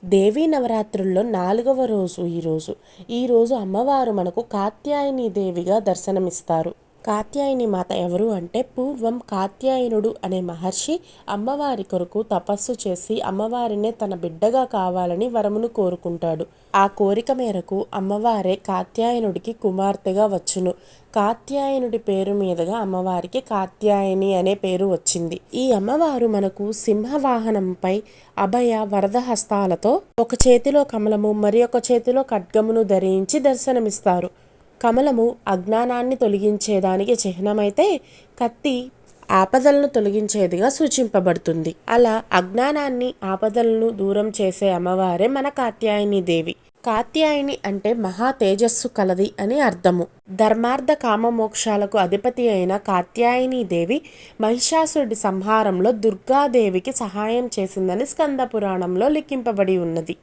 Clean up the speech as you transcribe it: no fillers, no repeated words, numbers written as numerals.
దేవీ నవరాత్రుల్లో 4వ రోజు ఈరోజు అమ్మవారు మనకు కాత్యాయని దేవిగా దర్శనమిస్తారు. కాత్యాయని మాత ఎవరు అంటే పూర్వం కాత్యాయనుడు అనే మహర్షి అమ్మవారి కొరకు తపస్సు చేసి అమ్మవారినే తన బిడ్డగా కావాలని వరమును కోరుకుంటాడు. ఆ కోరిక మేరకు అమ్మవారే కాత్యాయనుడికి కుమార్తెగా వచ్చును. కాత్యాయనుడి పేరు మీదుగా అమ్మవారికి కాత్యాయని అనే పేరు వచ్చింది. ఈ అమ్మవారు మనకు సింహవాహనంపై అభయ వరద హస్తాలతో ఒక చేతిలో కమలము మరి ఒక చేతిలో ఖడ్గమును ధరించి దర్శనమిస్తారు. కమలము అజ్ఞానాన్ని తొలగించేదానికి చిహ్నమైతే కత్తి ఆపదలను తొలగించేదిగా సూచింపబడుతుంది. అలా అజ్ఞానాన్ని ఆపదలను దూరం చేసే అమ్మవారే మన కాత్యాయని దేవి. కాత్యాయని అంటే మహా తేజస్సు కలది అని అర్థము. ధర్మార్థ కామ మోక్షాలకు అధిపతి అయిన కాత్యాయని దేవి మహిషాసురుడి సంహారంలో దుర్గాదేవికి సహాయం చేసిందని స్కంద పురాణంలో లిఖింపబడి ఉన్నది.